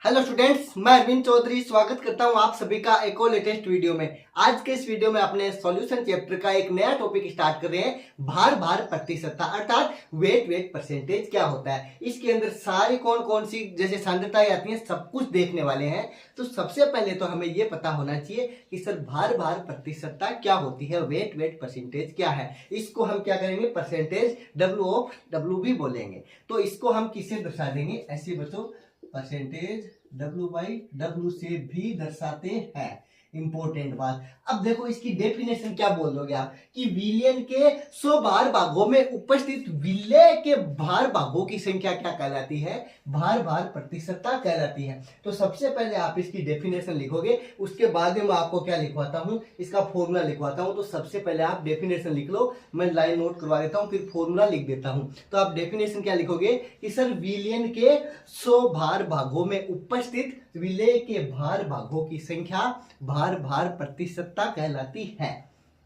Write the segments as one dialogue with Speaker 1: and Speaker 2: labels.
Speaker 1: Hello students, मैं अरविंद चौधरी स्वागत करता हूं आप सभी का एक और लेटेस्ट वीडियो में। आज के इस वीडियो में अपने सॉल्यूशन चैप्टर का एक नया टॉपिक स्टार्ट कर रहे हैं। भार भार प्रतिशतता अर्थात वेट परसेंटेज क्या होता है। इसके अंदर सारी कौन कौन सी जैसे सांद्रताएं आती हैं सब कुछ देखने वाले हैं। तो सबसे पहले तो हमें यह पता होना चाहिए कि सर भार भार प्रतिशतता क्या होती है, वेट परसेंटेज क्या है। इसको हम क्या करेंगे, परसेंटेज डब्ल्यू भी बोलेंगे। तो इसको हम किससे दर्शा देंगे, ऐसे बच्चों परसेंटेज W/W से भी दर्शाते हैं। इंपॉर्टेंट बात। अब देखो इसकी डेफिनेशन क्या बोल दोगे आप कि विलयन के 100 भार भागों में उपस्थित विलय के भार भागों की संख्या क्या कहलाती है, भार भार प्रतिशतता कहलाती है। तो सबसे पहले आप इसकी डेफिनेशन लिखोगे, उसके बाद में मैं आपको क्या लिखवाता हूं, इसका फॉर्मूला लिखवाता हूं। तो सबसे पहले आप डेफिनेशन लिख लो, मैं लाइन नोट करवा देता हूं, फिर फॉर्मूला लिख देता हूं। तो आप डेफिनेशन क्या लिखोगे कि सर विलयन के 100 भार भागों में उपस्थित विलय के भार भागों की संख्या भार भार प्रतिशतता कहलाती है।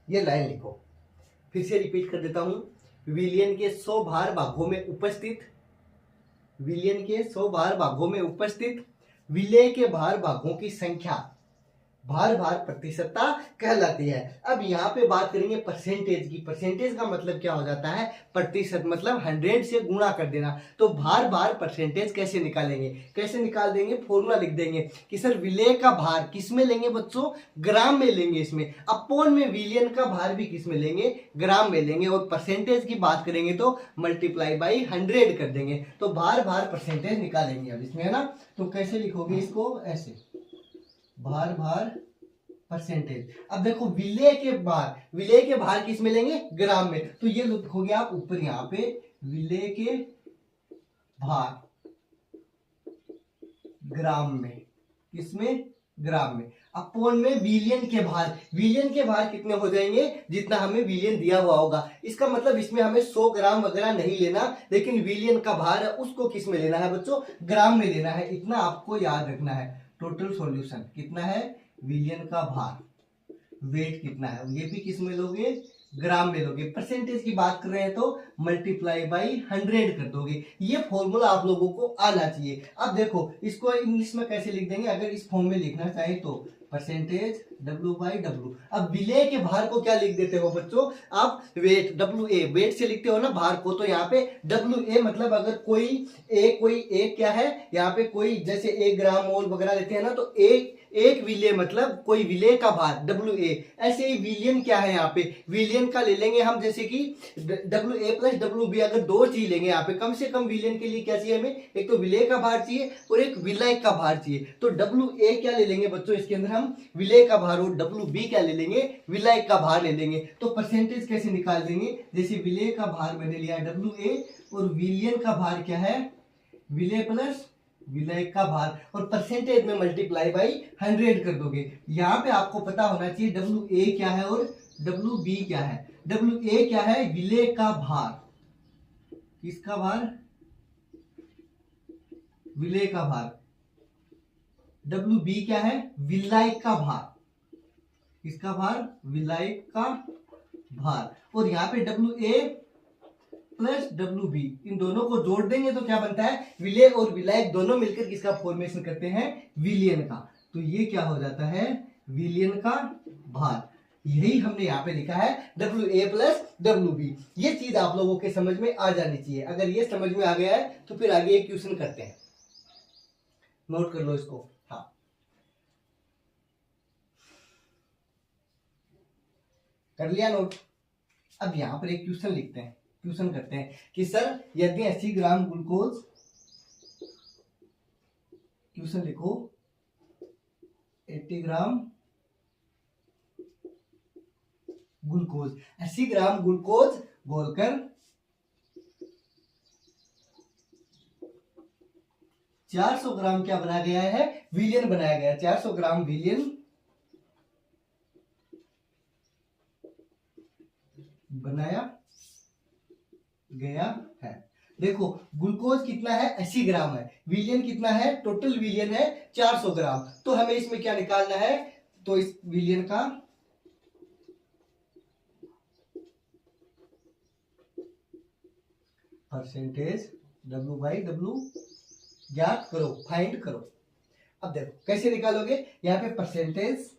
Speaker 1: ये लाइन लिखो, फिर से रिपीट कर देता हूं। विलयन के 100 भार भागों में उपस्थित, विलयन के 100 भार भागों में उपस्थित विलय के भार भागों की संख्या भार भार प्रतिशतता कहलाती है। अब यहाँ पे बात करेंगे परसेंटेज की। परसेंटेज का मतलब क्या हो जाता है, प्रतिशत, मतलब 100 से गुणा कर देना। तो भार भार परसेंटेज कैसे निकालेंगे, कैसे निकाल देंगे, फॉर्मूला लिख देंगे कि सर विलय का भार किस में लेंगे बच्चों, ग्राम में लेंगे इसमें, अपोन में विलयन का भार भी किस में लेंगे, ग्राम में लेंगे। और परसेंटेज की बात करेंगे तो मल्टीप्लाई बाई 100 कर देंगे। तो भार भार परसेंटेज निकालेंगे अब इसमें, है ना। तो कैसे लिखोगे इसको, ऐसे भार भार परसेंटेज। अब देखो विलय के भार किस में लेंगे, ग्राम में। तो ये लिखोगे आप ऊपर यहां पे विलय के भार ग्राम में, किसमें, ग्राम में, अपोन में विलयन के भार कितने हो जाएंगे, जितना हमें विलयन दिया हुआ होगा। इसका मतलब इसमें हमें 100 ग्राम वगैरह नहीं लेना, लेकिन विलयन का भार है उसको किस में लेना है बच्चों, ग्राम में लेना है। इतना आपको याद रखना है। टोटल सॉल्यूशन कितना है, विलयन का भार, वेट कितना है, ये भी किस में लोगे, ग्राम में लोगे। परसेंटेज की बात कर रहे हैं तो मल्टीप्लाई बाई 100 कर दोगे। ये फॉर्मूला आप लोगों को आना चाहिए। अब देखो इसको इंग्लिश में कैसे लिख देंगे, अगर इस फॉर्म में लिखना चाहे तो परसेंटेज W/W। अब विलय के भार को क्या लिख देते हो बच्चों आप, वेट, WA, वेट से लिखते हो ना भार को। तो यहाँ पे WA मतलब अगर कोई एक क्या है, यहाँ पे कोई जैसे 1 ग्राम मोल वगैरह लेते हैं ना, तो एक विलय मतलब कोई विलय का भार WA। ऐसे ही विलियन क्या है, यहाँ पे विलियन का ले लेंगे हम, जैसे कि WA + WB। अगर दो चीज लेंगे यहाँ पे, कम से कम विलियन के लिए क्या चाहिए हमें, एक तो विलय का भार चाहिए और एक विलय का भार चाहिए। तो WA क्या ले लेंगे बच्चों, इसके अंदर हम विलय का भार, और WB क्या ले लेंगे, विलय का भार ले लेंगे। तो परसेंटेज कैसे निकाल देंगे, जैसे विलय का भार मैंने लिया WA और विलियन का भार क्या है, विलय प्लस विलय का भार, और परसेंटेज में मल्टीप्लाई बाई 100 कर दोगे। यहां पे आपको पता होना चाहिए WA क्या है और WB क्या है। WA क्या है, विलय का भार, किसका भार, विलय का भार। WB क्या है, विलय का भार, किसका भार, विलय का भार। और यहाँ पे WA + WB, इन दोनों को जोड़ देंगे तो क्या बनता है, विलय और विलयक दोनों मिलकर किसका फॉर्मेशन करते हैं, विलयन का। तो ये क्या हो जाता है, विलयन का भार। यही हमने यहाँ पे लिखा है WA + WB। ये चीज आप लोगों के समझ में आ जानी चाहिए। अगर ये समझ में आ गया है तो फिर आगे एक क्वेश्चन करते हैं, नोट कर लो इसको। हाँ, कर लिया नोट। अब यहां पर एक क्वेश्चन लिखते हैं, क्वेश्चन करते हैं कि सर यदि 80 ग्राम ग्लूकोज, क्वेश्चन लिखो 80 ग्राम ग्लूकोज, 80 ग्राम ग्लूकोज घोलकर 400 ग्राम क्या बनाया गया है, विलयन बनाया गया है। 400 ग्राम विलयन बनाया गया है। देखो ग्लूकोज कितना है, 80 ग्राम है, विलयन कितना है, टोटल विलयन है 400 ग्राम। तो हमें इसमें क्या निकालना है, तो इस विलयन का परसेंटेज W/W ज्ञात करो, फाइंड करो। अब देखो कैसे निकालोगे, यहाँ पे परसेंटेज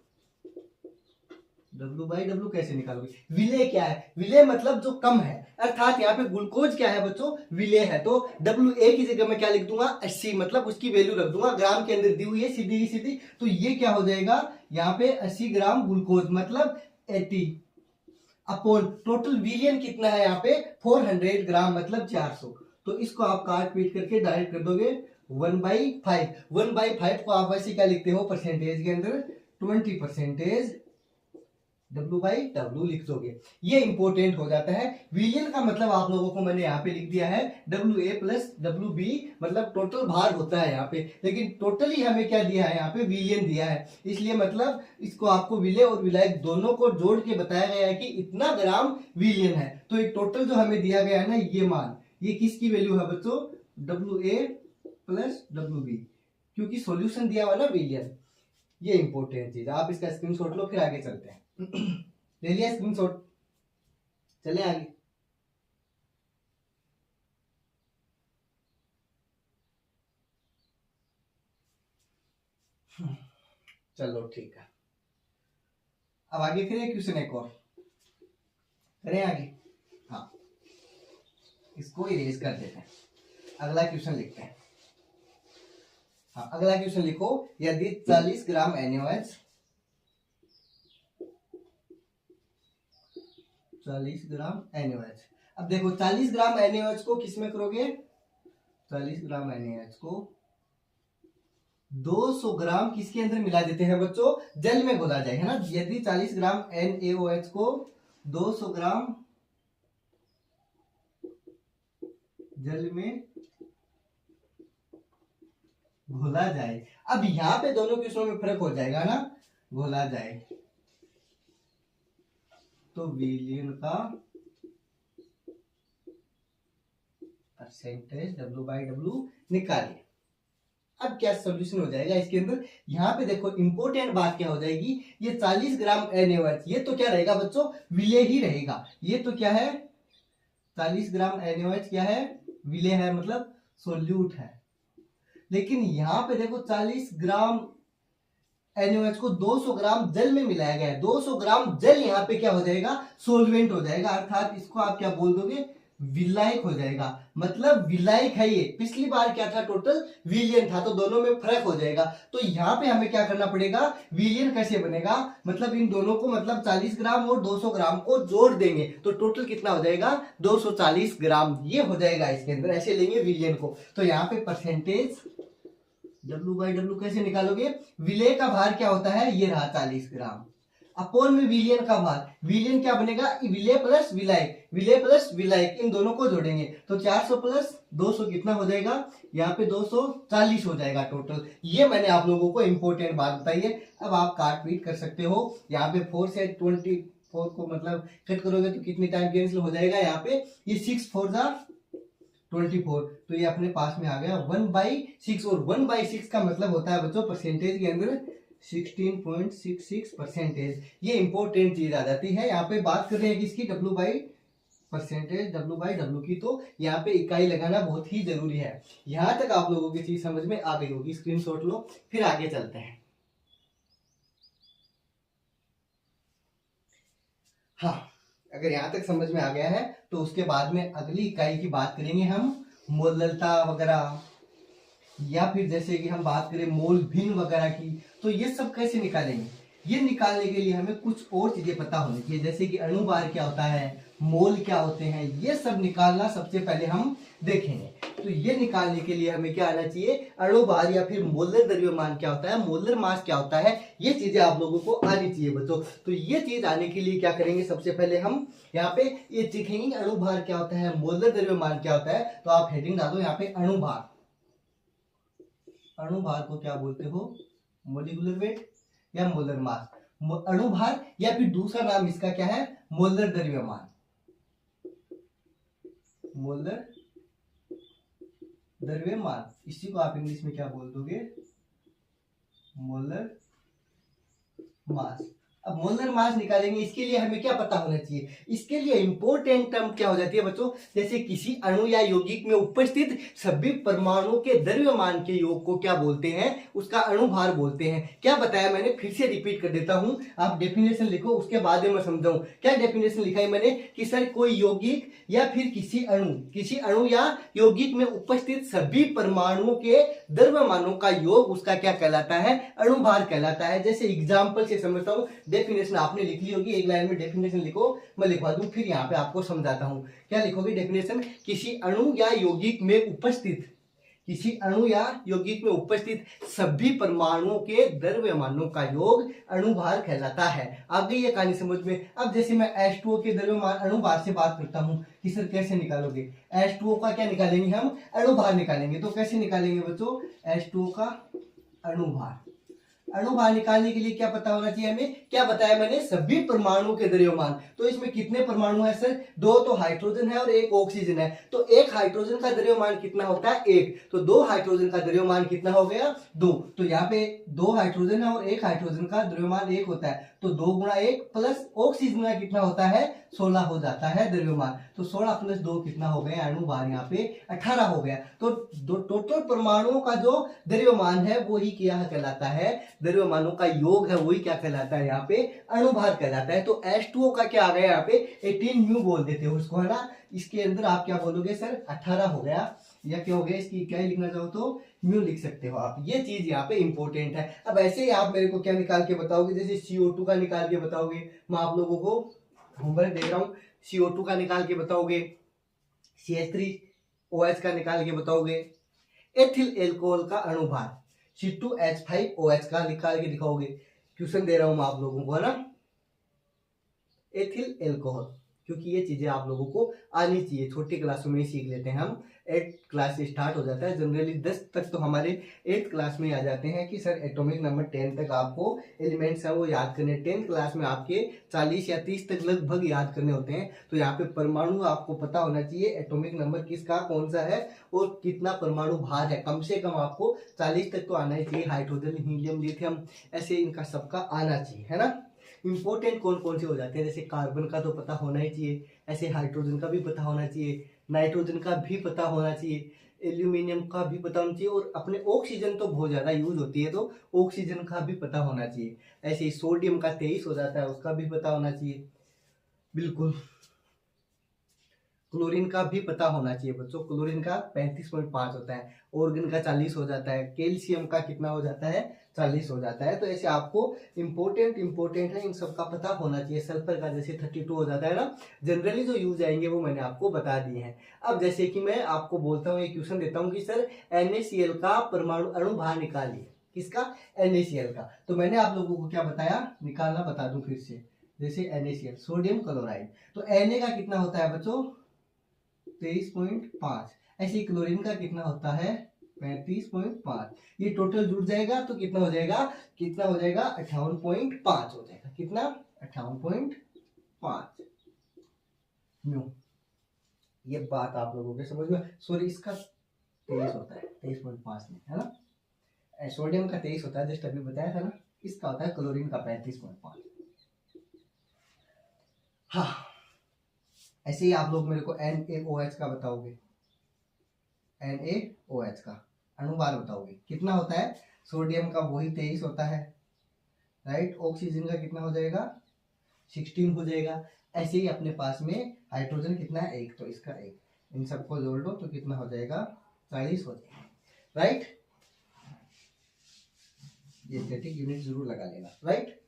Speaker 1: W बाई W कैसे निकालोगे, विलेय क्या है, विलेय मतलब जो कम है, अर्थात यहाँ पे ग्लूकोज क्या है बच्चों, विलेय है, तो WA की जगह मैं क्या लिख दूंगा 80, मतलब उसकी वैल्यू रख दूंगा, ग्राम के अंदर दी हुई है सीधी की सीधी, तो ये क्या हो जाएगा यहाँ पे 80 ग्राम ग्लूकोज मतलब 80 अपॉन टोटल विलियन कितना है यहाँ पे 400 ग्राम मतलब 400, तो इसको आप काट पीट करके डायरेक्ट कर दोगे 1/5, 1/5 को आप वैसे क्या लिखते हो परसेंटेज के अंदर 20% W/W लिख दोगे, ये इंपॉर्टेंट हो जाता है। विलियन का मतलब आप लोगों को मैंने यहाँ पे लिख दिया है WA प्लस WB, मतलब टोटल भार होता है यहाँ पे, लेकिन टोटली हमें क्या दिया है यहाँ पे विलियन दिया है, इसलिए मतलब इसको आपको विलेय और विलायक दोनों को जोड़ के बताया गया है कि इतना ग्राम विलियन है, तो ये टोटल जो हमें दिया गया है ना ये मान, ये किसकी वैल्यू है बच्चों WA प्लस WB, क्योंकि सॉल्यूशन दिया हुआ ना विलियन, ये इंपॉर्टेंट चीज, आप इसका स्क्रीनशॉट लो फिर आगे चलते हैं। ले लिया स्क्रीनशॉट, चले आगे। चलो ठीक है, अब आगे फिर एक क्वेश्चन एक और करें आगे। हाँ, इसको इरेज कर देते हैं, अगला क्वेश्चन लिखते हैं। हाँ, अगला क्वेश्चन लिखो, यदि 40 ग्राम NaOH 40 ग्राम NaOH, अब देखो 40 ग्राम NaOH को किस में करोगे, 40 ग्राम NaOH को 200 ग्राम किसके अंदर मिला देते हैं बच्चों, जल में घोला जाए, है ना। यदि 40 ग्राम NaOH को 200 ग्राम जल में घोला जाए, अब यहां पे दोनों क्वेश्चनों में फर्क हो जाएगा ना, घोला जाए तो विलियन का परसेंटेज W/W निकालिए। अब क्या सॉल्यूशन हो जाएगा इसके अंदर, यहाँ पे देखो इंपॉर्टेंट बात क्या हो जाएगी, ये 40 ग्राम NaOH ये तो क्या रहेगा बच्चों विलेय ही रहेगा, ये तो क्या है 40 ग्राम NaOH क्या है विलेय है, मतलब सोल्यूट है, लेकिन यहाँ पे देखो 40 ग्राम NaOH को 200 ग्राम जल में मिलाया गया है, 200 ग्राम जल यहाँ पे क्या हो जाएगा सोलवेंट हो जाएगा, अर्थात इसको आप क्या बोल दोगे विलायक हो जाएगा, मतलब विलायक है ये, पिछली बार क्या था टोटल विलियन था, तो दोनों में फर्क हो जाएगा, तो यहाँ पे हमें क्या करना पड़ेगा, विलियन कैसे बनेगा, मतलब इन दोनों को मतलब 40 ग्राम और 200 ग्राम को जोड़ देंगे तो टोटल कितना हो जाएगा 240 ग्राम, ये हो जाएगा इसके अंदर, ऐसे लेंगे विलियन को, तो यहाँ पे परसेंटेज W/W कैसे निकालोगे, विलेय का भार क्या होता है ये रहा 40 ग्राम अपोन में विलियन का भार, विलियन क्या बनेगा विलेय प्लस विलायक, विलेय प्लस विलायक इन दोनों को जोड़ेंगे तो 400 प्लस 200 कितना हो जाएगा, यहाँ पे 240 हो जाएगा टोटल, ये मैंने आप लोगों को इंपॉर्टेंट बात बताई है। अब आप काट पीट कर सकते हो, यहाँ पे 4 से 24 को मतलब कट करोगे तो कितनी टाइम कैंसिल हो जाएगा, यहाँ पे ये 6 4 जा 24, तो ये अपने पास में आ गया 1/6, और 1/6 का मतलब होता है बच्चों परसेंटेज के अंदर 16.66%, ये इंपॉर्टेंट चीज आ जाती है। यहाँ पे बात कर रहे हैं किसकी W/W की, तो यहाँ पे इकाई लगाना बहुत ही जरूरी है। यहाँ तक आप लोगों की चीज समझ में आ गई होगी, स्क्रीनशॉट लो फिर आगे चलते हैं। हाँ, अगर यहाँ तक समझ में आ गया है तो उसके बाद में अगली इकाई की बात करेंगे हम मोललता वगैरह, या फिर जैसे कि हम बात करें मोल भिन्न वगैरह की, तो ये सब कैसे निकालेंगे, ये निकालने के लिए हमें कुछ और चीजें पता होनी चाहिए, जैसे कि अणुभार क्या होता है, मोल क्या होते हैं, ये सब निकालना सबसे पहले हम देखेंगे। तो ये निकालने के लिए हमें क्या आना चाहिए, अणुभार या फिर मोलर द्रव्यमान क्या होता है, मोलर मास क्या होता है, ये चीजें आप लोगों को आनी चाहिए बच्चों। तो ये चीज आने के लिए क्या करेंगे, सबसे पहले हम यहाँ पे ये सीखेंगे अणुभार क्या होता है, मोलर द्रव्यमान क्या होता है, तो आप हेडिंग डालो यहाँ पे अणुभार, अणुभार को क्या बोलते हो मोलिकुलर वेट या मोलर मास, अणुभार या फिर दूसरा नाम इसका क्या है मोलर द्रव्यमान, मोलर द्रव्यमान, इसी को आप इंग्लिश में क्या बोल दोगे मोलर मास। अब मोलर मास निकालेंगे, इसके लिए हमें क्या पता होना चाहिए, इसके लिए इंपॉर्टेंट टर्म क्या हो जाती है बच्चों, जैसे किसी अणु या यौगिक में उपस्थित सभी परमाणुओं के द्रव्यमान के योग को क्या बोलते हैं, उसका अणुभार बोलते हैं। क्या बताया मैंने, फिर से रिपीट कर देता हूं, आप डेफिनेशन लिखो, उसके बाद में मैं समझाऊं। क्या डेफिनेशन लिखा है मैंने कि सर कोई यौगिक या फिर किसी अणु या यौगिक में उपस्थित सभी परमाणुओं के द्रव्यमानों का योग उसका क्या कहलाता है, अणुभार कहलाता है। जैसे एग्जांपल से समझता हूं, डेफिनेशन आपने लिख ली होगी, एक लाइन में डेफिनेशन लिखो, मैं लिखवा दूं, फिर यहाँ पे आपको समझाता हूं। क्या लिखोगे डेफिनेशन, किसी अणु या यौगिक में उपस्थित सभी परमाणुओं के द्रव्यमानों का योग अणुभार कहलाता है। अब गई ये कहानी समझ में। अब जैसे मैं H2O के द्रव्यमान अणुभार से बात करता हूं कि सर कैसे निकालोगे, H2O का क्या निकालेंगे हम, अणुभार निकालेंगे। तो कैसे निकालेंगे बच्चों, H2O का अणुभार निकालने के लिए क्या पता होना चाहिए हमें, क्या बताया मैंने, सभी परमाणुओं के द्रव्यमान। तो इसमें कितने परमाणु है सर, 2 तो हाइड्रोजन है और 1 ऑक्सीजन है। तो 1 हाइड्रोजन का द्रव्यमान कितना होता है, 1, तो 2 हाइड्रोजन का द्रव्यमान कितना हो गया, 2। तो यहाँ पे 2 हाइड्रोजन है और 1 हाइड्रोजन का द्रव्यमान 1 होता है, तो 2 गुणा 1 प्लस ऑक्सीजन का कितना होता है, 16 हो जाता है द्रव्यमान। तो 16 प्लस 2 कितना हो गया, अणुभार यहाँ पे 18 हो गया। तो टोटल परमाणुओं का जो द्रव्यमान है वो ही क्या कहलाता है, द्रव्यमानों का योग है वही क्या कहलाता है, यहाँ पे अणुभार कहलाता है। तो H2O का क्या आ गया यहाँ पे, 18 म्यू बोल देते हो उसको, है ना। इसके अंदर आप क्या बोलोगे सर, 18 हो गया, या क्या हो गया, इसकी क्या लिखना चाहो तो म्यू लिख सकते हो आप। ये चीज यहाँ पे इंपॉर्टेंट है। अब ऐसे ही आप मेरे को क्या निकाल के बताओगे, जैसे CO2 का निकाल के बताओगे, मैं आप लोगों को होमवर्क दे रहा हूँ, CO2 का निकाल के बताओगे, CH3OH का निकाल के बताओगे, एथिल एल्कोहल का अणुभार C2H5OH का निकाल के दिखाओगे। क्वेश्चन दे रहा हूं मैं आप लोगों को, है ना, एथिल एल्कोहल, क्योंकि ये चीजें आप लोगों को आनी चाहिए, छोटी क्लासों में ही सीख लेते हैं हम। 8 क्लास से स्टार्ट हो जाता है जनरली, 10 तक तो हमारे 8th क्लास में आ जाते हैं कि सर एटॉमिक नंबर 10 तक आपको एलिमेंट्स है वो याद करने। 10th क्लास में आपके 40 या 30 तक लगभग याद करने होते हैं। तो यहाँ पे परमाणु आपको पता होना चाहिए, एटॉमिक नंबर किसका कौन सा है और कितना परमाणु भार है, कम से कम आपको 40 तक तो आना ही चाहिए। हाइड्रोजन, हीलियम, लिथियम, ऐसे इनका सबका आना चाहिए, है ना। इंपॉर्टेंट कौन कौन से हो जाते हैं, जैसे कार्बन का तो पता होना ही चाहिए, ऐसे हाइड्रोजन का भी पता होना चाहिए, नाइट्रोजन का भी पता होना चाहिए, एल्यूमिनियम का भी पता होना चाहिए, और अपने ऑक्सीजन तो बहुत ज्यादा यूज होती है तो ऑक्सीजन का भी पता होना चाहिए। ऐसे ही सोडियम का 23 हो जाता है, उसका भी पता होना चाहिए, बिल्कुल। क्लोरीन का भी पता होना चाहिए बच्चों, क्लोरीन का 35.5 होता है, ऑर्गन का 40 हो जाता है, कैल्शियम का कितना हो जाता है, 40 हो जाता है। तो ऐसे आपको इंपॉर्टेंट है, इन सब का पता होना चाहिए। सल्फर का जैसे 32 हो जाता है ना। जनरली जो यूज आएंगे वो मैंने आपको बता दिए हैं। अब जैसे कि मैं आपको बोलता हूँ, एक क्वेश्चन देता हूँ कि सर NaCl का परमाणु अणुभार निकालिए, किसका, NaCl का। तो मैंने आप लोगों को क्या बताया, निकालना बता दूं फिर से, जैसे NaCl सोडियम क्लोराइड, तो Na का कितना होता है बच्चों, 23.5। ऐसे ही क्लोरीन का कितना होता है, 35.5। ये टोटल जुड़ जाएगा तो कितना हो जाएगा, 58.5 हो जाएगा, कितना, 58.5 म्यू। ये बात आप लोगों के समझ में, सॉरी इसका 23 होता है, 23.5 में, है ना। सोडियम का 23 होता है, जस्ट अभी बताया था ना। इसका होता है क्लोरीन का 35.5। हाँ, ऐसे ही आप लोग मेरे को NaOH का बताओगे, NaOH का अणुभार बताओगे, कितना होता है। सोडियम का वही 23 होता है, राइट। ऑक्सीजन का कितना हो जाएगा, 16 हो जाएगा। ऐसे ही अपने पास में हाइड्रोजन कितना है, 1, तो इसका 1, इन सबको जोड़ दो तो कितना हो जाएगा, 40 हो जाएगा, राइट। ये स्टैटिक यूनिट जरूर लगा लेना, राइट।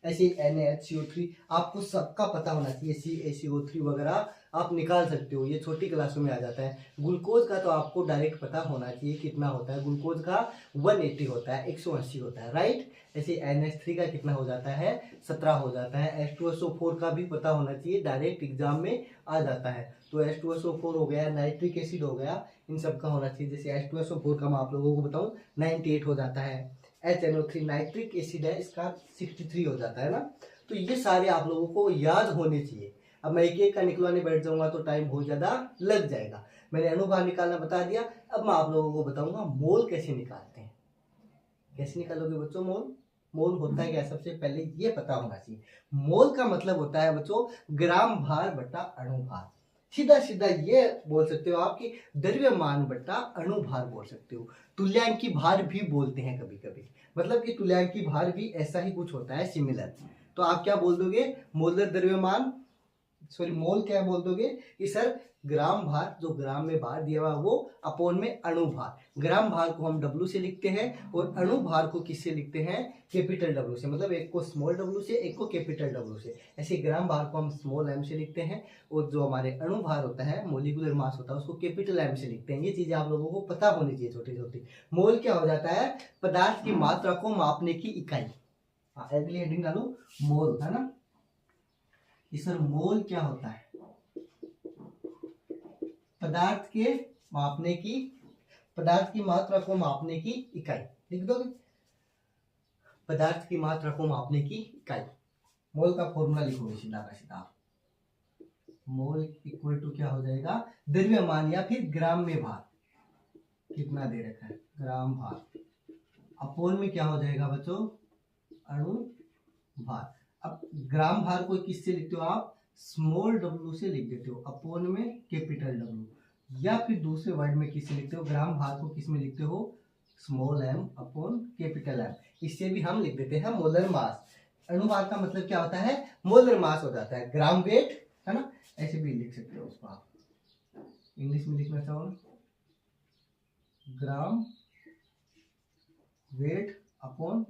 Speaker 1: ऐसे NaHCO3 आपको सबका पता होना चाहिए, CaCO3 वगैरह आप निकाल सकते हो, ये छोटी क्लासों में आ जाता है। ग्लूकोज का तो आपको डायरेक्ट पता होना चाहिए कितना होता है, ग्लूकोज का 180 होता है, 180 होता है, राइट। ऐसे NH3 का कितना हो जाता है, 17 हो जाता है। H2SO4 का भी पता होना चाहिए, डायरेक्ट एग्जाम में आ जाता है। तो H2SO4 हो गया, नाइट्रिक एसिड हो गया, इन सब का होना चाहिए। जैसे H2SO4 का मैं आप लोगों को बताऊं 98 हो जाता है। HNO3 नाइट्रिक एसिड है, इसका 63 हो जाता है ना। तो ये सारे आप लोगों को याद होने चाहिए। अब मैं एक एक का निकलवाने बैठ जाऊंगा तो टाइम बहुत ज्यादा लग जाएगा। मैंने अणुभार निकालना बता दिया, अब मैं आप लोगों को बताऊंगा मोल कैसे निकालते हैं। कैसे निकालोगे बच्चों मोल, मोल होता है क्या, सबसे पहले ये पता होना चाहिए। मोल का मतलब होता है बच्चों ग्राम भार बटा अणु भार। सीधा सीधा ये बोल सकते हो आप कि द्रव्यमान बटा अणु भार बोल सकते हो। तुल्यांकी भार भी बोलते हैं कभी कभी, मतलब कि तुल्यांकी भार भी ऐसा ही कुछ होता है, सिमिलर। तो आप क्या बोल दोगे, मोलर द्रव्यमान, सॉरी मोल क्या बोल दोगे कि सर ग्राम भार, जो ग्राम में भार दिया हुआ वो अपोन में अणु भार। ग्राम भार को हम डब्ल्यू से लिखते हैं और अणु भार को किससे लिखते हैं, कैपिटल डब्ल्यू से, मतलब एक को स्मॉल डब्ल्यू से, एक को कैपिटल डब्ल्यू से। ऐसे ग्राम भार को हम स्मॉल एम से लिखते हैं और जो हमारे अणु भार होता है, मोलिकुलर मास होता है, उसको कैपिटल एम से लिखते हैं। ये चीजें आप लोगों को पता होनी चाहिए छोटी छोटी। मोल क्या हो जाता है, पदार्थ की मात्रा को मापने की इकाई। अगली हेडिंग डालो, मोल, है ना। सर मोल क्या होता है, पदार्थ के मापने की, पदार्थ की मात्रा को मापने की इकाई। लिख दोगे, पदार्थ की मात्रा को मापने की इकाई। मोल का फॉर्मूला लिखोगे सीधा का सीधा। मोल इक्वल टू क्या हो जाएगा, द्रव्यमान या फिर ग्राम में भार, कितना दे रखा है ग्राम भार, अपोन में क्या हो जाएगा बच्चों, अणु भार। अब ग्राम भार को किससे लिखते हो आप, स्मॉल डब्ल्यू से लिख देते हो, अपोन में कैपिटल डब्ल्यू। या फिर दूसरे वर्ड में किससे लिखते हो, ग्राम भार को किस में लिखते हो, small M upon capital M. इससे भी हम लिख देते हैं मोलर मास। अणुभार का मतलब क्या होता है, मोलर मास हो जाता है, ग्राम वेट, है ना। ऐसे भी लिख सकते हो उसको आप, इंग्लिश में लिखना चाहो gram weight upon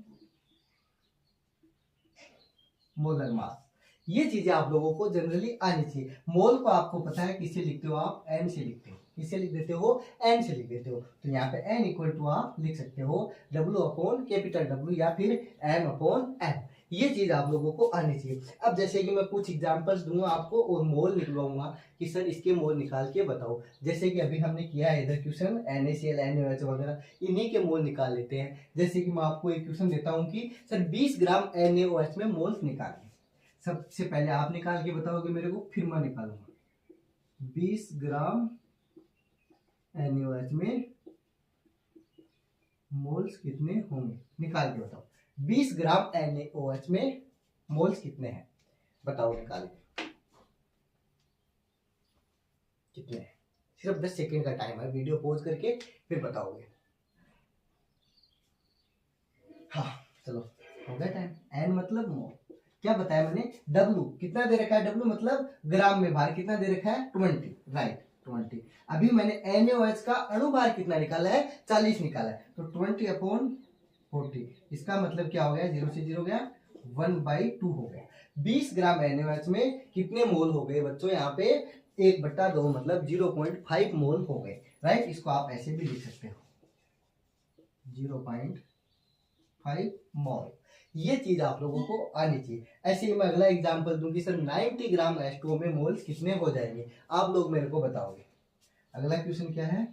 Speaker 1: molar mass. ये चीजें आप लोगों को जनरली आनी चाहिए। मोल को आपको पता है किससे लिखते हो आप, एन से लिखते हो, किससे लिख देते हो, एन से लिख देते हो। तो यहाँ पे एन इक्वल टू आप लिख सकते हो डब्ल्यू अपॉन कैपिटल डब्ल्यू या फिर एम अपॉन एन। ये चीज आप लोगों को आनी चाहिए। अब जैसे कि मैं कुछ एग्जांपल्स दूंगा आपको और मोल निकलवाऊंगा कि सर इसके मोल निकाल के बताओ। जैसे कि अभी हमने किया है इधर क्वेश्चन, NaCl NaOH वगैरह, इन्हीं के मोल निकाल लेते हैं। जैसे कि मैं आपको एक क्वेश्चन देता हूँ कि सर 20 ग्राम NaOH में मोल्स निकालिए। सबसे पहले आप निकाल के बताओगे मेरे को, फिर मैं निकालूंगा। 20 ग्राम NaOH में मोल्स कितने होंगे, निकाल के बताओ। 20 ग्राम NaOH में मोल्स कितने हैं, बताओ निकाल के कितने हैं। सिर्फ 10 सेकेंड का टाइम है, वीडियो पॉज करके फिर बताओगे। हाँ चलो हो गया टाइम। एन मतलब मोल, क्या बताया मैंने, डब्ल्यू कितना दे रखा है, डब्ल्यू मतलब ग्राम में भार कितना दे रखा है, 20, राइट 20। अभी मैंने NaOH का अणु भार कितना निकाला है, 40 निकाला है, तो 20 अपॉन 40, इसका मतलब क्या हो गया, 0 से 0 गया, 1/2 हो गया। 20 ग्राम NaOH में कितने मोल हो गए बच्चों, यहाँ पे 1/2 मतलब 0.5 मोल हो गए, राइट। इसको आप ऐसे भी लिख सकते हो 0.5 मोल। ये चीज आप लोगों को आनी चाहिए। ऐसे ही मैं अगला एग्जांपल दूंगी, सर 90 ग्राम H2O में मोल्स कितने हो जाएंगे, आप लोग मेरे को बताओगे। अगला क्वेश्चन क्या है,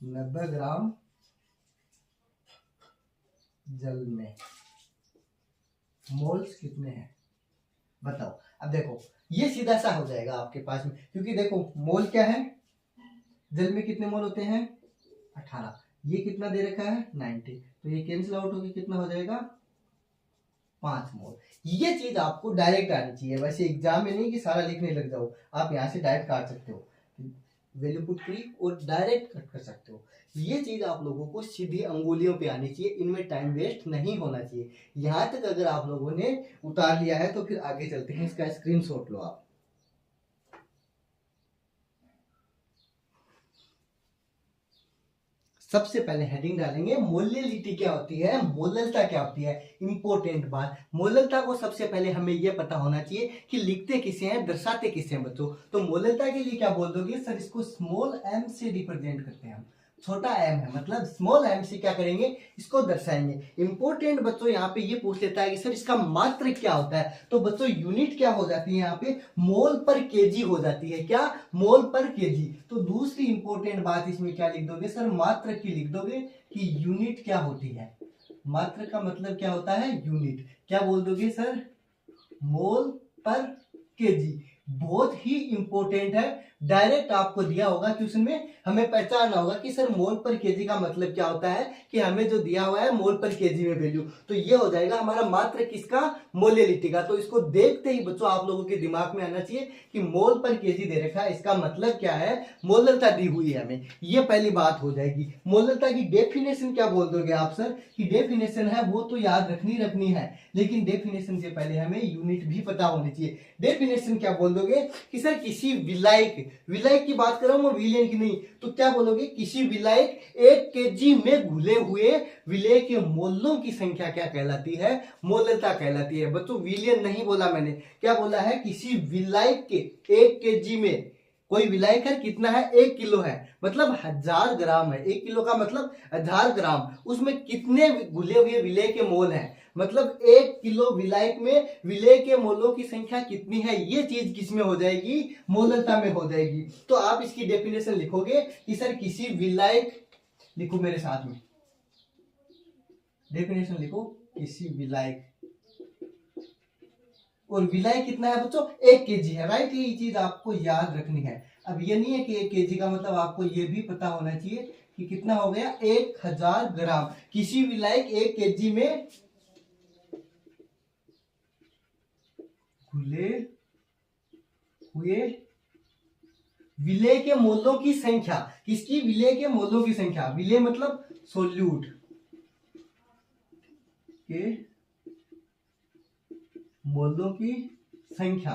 Speaker 1: 90 ग्राम जल में मोल्स कितने हैं, बताओ। अब देखो ये सीधा सा हो जाएगा आपके पास में, क्योंकि देखो मोल क्या है, जल में कितने मोल होते हैं, 18, ये कितना दे रखा है 90, तो ये कैंसिल आउट होकर कितना हो जाएगा 5 मोल। ये चीज आपको डायरेक्ट आनी चाहिए, वैसे एग्जाम में नहीं कि सारा लिखने लग जाओ, आप यहाँ से डायरेक्ट काट सकते हो, वैल्यू पुट करी और डायरेक्ट कट कर सकते हो। ये चीज आप लोगों को सीधी अंगुलियों पे आनी चाहिए, इनमें टाइम वेस्ट नहीं होना चाहिए। यहाँ तक अगर आप लोगों ने उतार लिया है तो फिर आगे चलते हैं, इसका स्क्रीनशॉट लो आप। सबसे पहले हेडिंग डालेंगे मोलैलिटी क्या होती है, मोललता क्या होती है, इंपॉर्टेंट बात। मोललता को सबसे पहले हमें यह पता होना चाहिए कि लिखते किसे हैं, दर्शाते किसे हैं बच्चों। तो मोललता के लिए क्या बोल दोगे, सर इसको स्मॉल m से रिप्रेजेंट करते हैं हम, छोटा m है मतलब स्मॉल m से क्या करेंगे, इसको दर्शाएंगे। इंपॉर्टेंट बच्चों यहाँ पे ये पूछ लेता है कि सर इसका मात्रक क्या होता है, तो बच्चों यूनिट क्या हो जाती है यहाँ पे, मोल पर केजी हो जाती है, क्या, मोल पर केजी। तो दूसरी इंपॉर्टेंट बात इसमें क्या लिख दोगे, सर मात्रक की लिख दोगे कि यूनिट क्या होती है। मात्रक का मतलब क्या होता है, यूनिट। क्या बोल दोगे सर, मोल पर केजी। बहुत ही इंपॉर्टेंट है, डायरेक्ट आपको दिया होगा क्वेश्चन में, हमें पहचानना होगा कि सर मोल पर केजी का मतलब क्या होता है, कि हमें जो दिया हुआ है मोल पर केजी में वैल्यू, तो ये हो जाएगा हमारा मात्रा किसका, मोलेलिटी का। तो इसको देखते ही बच्चों आप लोगों के दिमाग में आना चाहिए कि मोल पर केजी दे रखा है, इसका मतलब क्या है, मोलरता दी हुई है हमें, ये पहली बात हो जाएगी। मोलरता की डेफिनेशन क्या बोल दोगे आप सर, कि डेफिनेशन है वो तो याद रखनी है, लेकिन डेफिनेशन से पहले हमें यूनिट भी पता होनी चाहिए। डेफिनेशन क्या बोल दोगे कि सर किसी विलायक, विलायक की बात कर रहा हूं मैं, विलेन की नहीं, तो क्या बोलोगे, किसी विलायक 1 केजी में घुले हुए विलेय के मोलों की संख्या क्या कहलाती है, मोलरता कहलाती है। बच्चों विलियन नहीं बोला मैंने, क्या बोला है, किसी विलायक के 1 केजी में, कोई विलायक है कितना है, 1 किलो है, मतलब 1000 ग्राम है, 1 किलो का मतलब 1000 ग्राम, उसमें कितने घुले हुए विलेय के मोल हैं, मतलब 1 किलो विलायक में विलेय के मोलों की संख्या कितनी है, ये चीज किसमें हो जाएगी, मोलरता में हो जाएगी। तो आप इसकी डेफिनेशन लिखोगे कि सर किसी विलायक, लिखो मेरे साथ में, डेफिनेशन लिखो, किसी विलायक, और विलय कितना है बच्चों, 1 केजी है, राइट, ये चीज आपको याद रखनी है। अब ये नहीं है कि 1 केजी का मतलब आपको ये भी पता होना चाहिए कि कितना हो गया, 1000 ग्राम, किसी विलायक 1 केजी में घुले हुए विलेय के मोलों की संख्या, किसकी, विलेय के मोलों की संख्या, विलेय मतलब सोल्यूट के मोलों की संख्या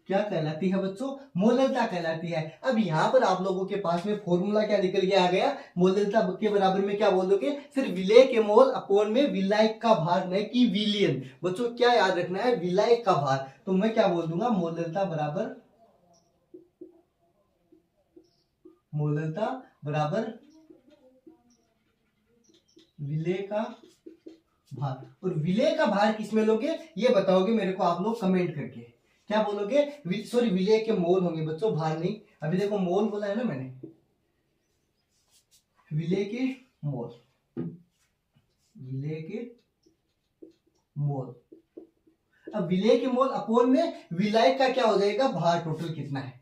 Speaker 1: क्या कहलाती है बच्चों, मोलरता कहलाती है। अब यहां पर आप लोगों के पास में फॉर्मूला क्या निकल के आ गया, मोलरता के बराबर में क्या बोलोगे, सिर्फ विलेय के मोल अपॉन में विलायक का भार, नहीं कि विलियन। बच्चों क्या याद रखना है, विलायक का भार, तो मैं क्या बोल दूंगा, मोलरता बराबर, मोलरता बराबर विलेय का भार। और विलेय का भार किसमें लोगे, ये बताओगे मेरे को आप लोग कमेंट करके, क्या बोलोगे, सॉरी विलेय के मोल होंगे बच्चों, भार नहीं, अभी देखो मोल बोला है ना मैंने, विलेय के मोल, विलेय के मोल। अब विलेय के मोल अपोन में विलायक का क्या हो जाएगा, भार, टोटल कितना है,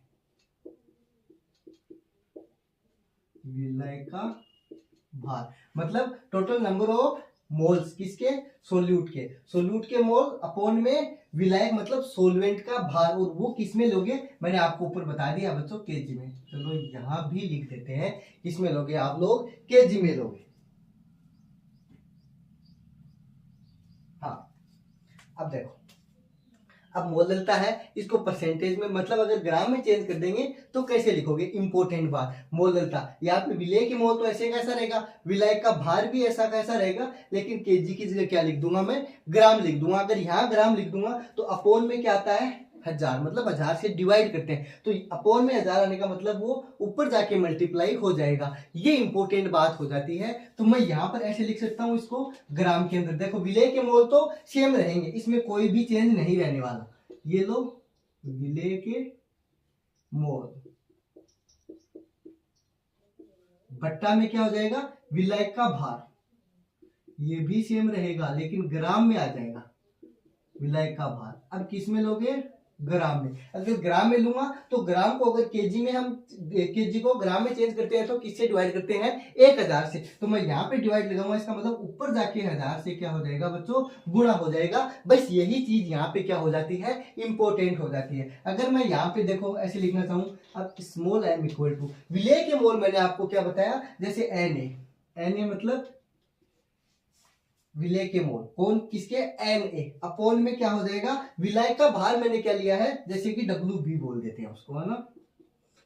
Speaker 1: विलायक का भार मतलब टोटल नंबर ऑफ मोल्स, किसके, सोल्यूट के, सोल्यूट के मोल अपोन में विलायक मतलब सोलवेंट का भार, और वो किसमें लोगे, मैंने आपको ऊपर बता दिया बच्चों, केजी में। चलो यहां भी लिख देते हैं, किसमें लोगे आप लोग, केजी में लोगे। हाँ, अब देखो, अब मोलरता है, इसको परसेंटेज में मतलब अगर ग्राम में चेंज कर देंगे तो कैसे लिखोगे, इंपॉर्टेंट बात, मोलरता, यहाँ पे विलेय की मोल तो ऐसे कैसा रहेगा, विलायक का भार भी ऐसा कैसा रहेगा, लेकिन केजी की जगह क्या लिख दूंगा मैं, ग्राम लिख दूंगा। अगर यहाँ ग्राम लिख दूंगा तो अपोन में क्या आता है, 1000, मतलब 1000 से डिवाइड करते हैं, तो अपोन में 1000 आने का मतलब वो ऊपर जाके मल्टीप्लाई हो जाएगा, ये इंपॉर्टेंट बात हो जाती है। तो मैं यहाँ पर ऐसे लिख सकता हूँ इसको ग्राम के अंदर, देखो विलेय के मोल तो सेम रहेंगे, इसमें कोई भी चेंज नहीं रहने वाला, ये लो विलेय के मोल, बट्टा में क्या हो जाएगा, विलायक का भार, ये भी सेम रहेगा लेकिन ग्राम में आ जाएगा विलायक का भार। अब किस में लोगे, ग्राम में। अगर ग्राम में लूंगा तो ग्राम को अगर केजी में, हम केजी को ग्राम में चेंज करते हैं तो किससे डिवाइड करते हैं, 1000 से, तो मैं यहाँ पे डिवाइड लगाऊंगा, इसका मतलब ऊपर जाके 1000 से क्या हो जाएगा बच्चों, गुणा हो जाएगा। बस यही चीज यहाँ पे क्या हो जाती है, इंपॉर्टेंट हो जाती है। अगर मैं यहाँ पे देखो ऐसे लिखना चाहूँ, अब स्मॉल m इक्वल टू विलेय के मोल, मैंने आपको क्या बताया, जैसे Na मतलब विलेय के मोल, कौन, किसके, Na, अपोन में क्या हो जाएगा, विलायक का भार मैंने क्या लिया है, जैसे कि WB बोल देते हैं उसको, है ना,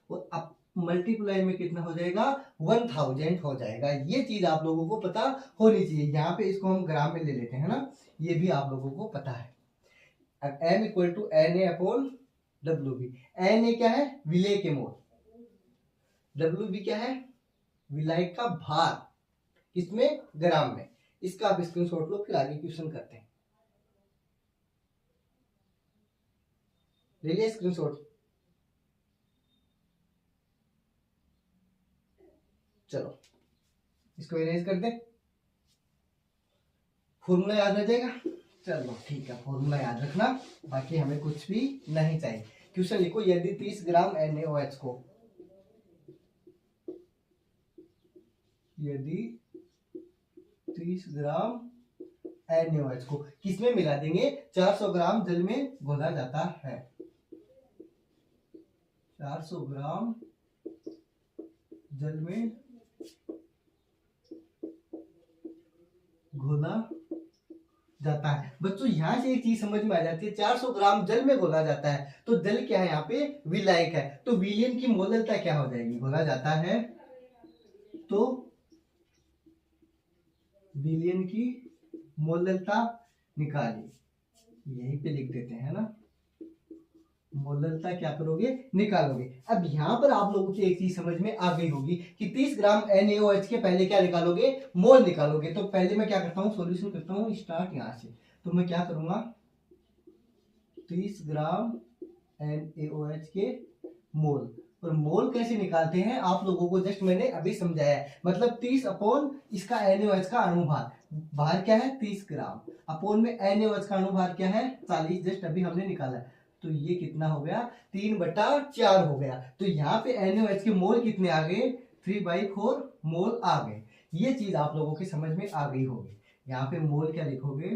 Speaker 1: और अब मल्टीप्लाई में कितना हो जाएगा, 1000 हो जाएगा। ये चीज आप लोगों को पता होनी चाहिए। यहाँ पे इसको हम ग्राम में ले लेते हैं ना, ये भी आप लोगों को पता है। अब M equal to Na upon WB, Na क्या है, विलेय के मोल, WB क्या है, विलायक का भार, किसमें, ग्राम में। इसका आप स्क्रीनशॉट लो, फिर आगे क्वेश्चन करते हैं। ले लिया स्क्रीनशॉट, चलो इसको इरेज कर दे, फॉर्मूला याद रह जाएगा। चलो ठीक है, फॉर्मूला याद रखना, बाकी हमें कुछ भी नहीं चाहिए। क्वेश्चन लिखो, यदि 30 ग्राम NaOH को, यदि 30 ग्राम NaOH को किसमें मिला देंगे, 400 ग्राम जल में घोला जाता है, 400 ग्राम जल में घोला जाता है। बच्चों यहां से एक चीज समझ में आ जाती है, 400 ग्राम जल में घोला जाता है, तो जल क्या है यहाँ पे, विलायक है, तो विलयन की मोललता क्या हो जाएगी, घोला जाता है तो विलयन की मोललता निकालिए, यहीं पे लिख देते हैं ना, मोललता क्या करोगे, निकालोगे। अब यहाँ पर आप लोगों की एक चीज समझ में आ गई होगी कि 30 ग्राम NaOH के पहले क्या निकालोगे, मोल निकालोगे। तो पहले मैं क्या करता हूँ, सॉल्यूशन करता हूँ स्टार्ट यहाँ से। तो मैं क्या करूंगा, 30 ग्राम NaOH के मोल, और मोल कैसे निकालते हैं आप लोगों को जस्ट मैंने अभी समझाया है। मतलब 30 अपॉन इसका NaOH का अणुभार, भार क्या है 30 ग्राम, अपोन में NaOH का अणुभार क्या है 40, जस्ट अभी हमने निकाला है। तो ये कितना हो गया, 3/4 हो गया। तो यहाँ पे NaOH के मोल कितने आ गए, 3/4 मोल आ गए। ये चीज आप लोगों की समझ में आ गई होगी। यहाँ पे मोल क्या लिखोगे,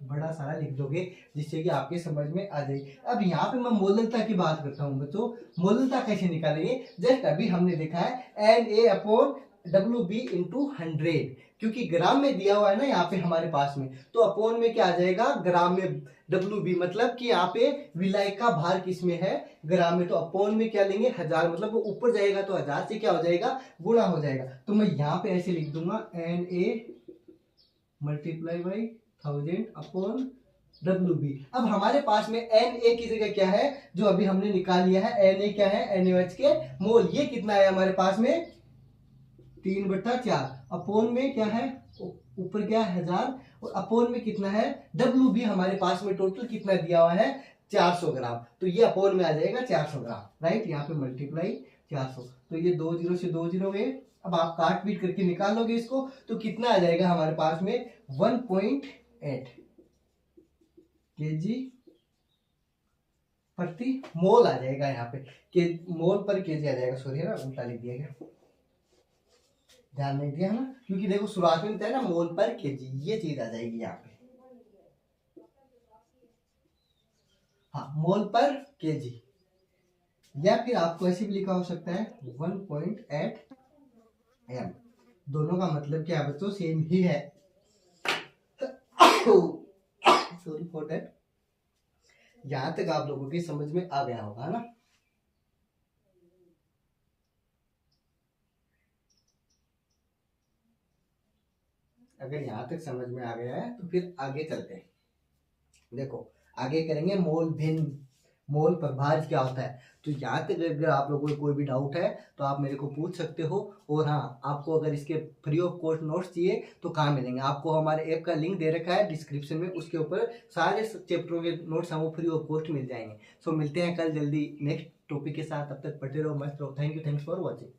Speaker 1: बड़ा सारा लिख दोगे, जिससे कि आपके समझ में आ जाएगी। अब यहाँ पे मैं मोललता की बात करता हूँ बच्चों, मोललता कैसे निकालेंगे, जस्ट अभी हमने देखा है Na/WB × 100, क्योंकि ग्राम में दिया हुआ है ना यहाँ पे हमारे पास में, तो अपोन में क्या आ जाएगा, ग्राम में WB, मतलब कि यहाँ पे विलायक का भार किस में है, ग्राम में, तो अपोन में क्या लेंगे 1000, मतलब वो ऊपर जाएगा तो 1000 से क्या हो जाएगा, गुणा हो जाएगा। तो मैं यहाँ पे ऐसे लिख दूंगा Na × 1000 अपॉन WB। अब हमारे पास में Na की जगह क्या है, जो अभी हमने निकाल लिया है, Na क्या है, NaOH के मोल, ये कितना है हमारे पास में 3/4, अपोन में क्या है, ऊपर क्या है 1000, और अपोन में कितना है WB, हमारे पास में टोटल कितना दिया हुआ है 400 ग्राम, तो ये अपोन में आ जाएगा 400 ग्राम, राइट। यहाँ पे मल्टीप्लाई 400, तो ये 2 0 से 2 0 गए। अब आप काट पीट करके निकाल लोगे इसको, तो कितना आ जाएगा हमारे पास में 1.8 kg प्रति मोल आ जाएगा, यहाँ पे के मोल पर केजी आ जाएगा, सॉरी ना उल्टा लिख दिया गया, ध्यान नहीं दिया ना, क्योंकि देखो शुरुआत में बताया ना मोल पर केजी, ये चीज आ जाएगी यहाँ पे, हाँ मोल पर केजी, या फिर आपको ऐसे भी लिखा हो सकता है 1.8 m, दोनों का मतलब क्या है बच्चों, सेम ही है। Sorry for that. यहां तक आप लोगों की समझ में आ गया होगा ना। अगर यहां तक समझ में आ गया है तो फिर आगे चलते हैं। देखो आगे करेंगे मोल भिन्न, मोल प्रभाज क्या होता है। तो यहाँ तक अगर आप लोगों को कोई भी डाउट है तो आप मेरे को पूछ सकते हो। और हाँ, आपको अगर इसके फ्री ऑफ कॉस्ट नोट्स चाहिए तो कहाँ मिलेंगे, आपको हमारे ऐप का लिंक दे रखा है डिस्क्रिप्शन में, उसके ऊपर सारे चैप्टरों के नोट्स हमको फ्री ऑफ कॉस्ट मिल जाएंगे। सो मिलते हैं कल जल्दी नेक्स्ट टॉपिक के साथ, तब तक पढ़ते रहो, मस्त रहो। Thank you, thanks for watching.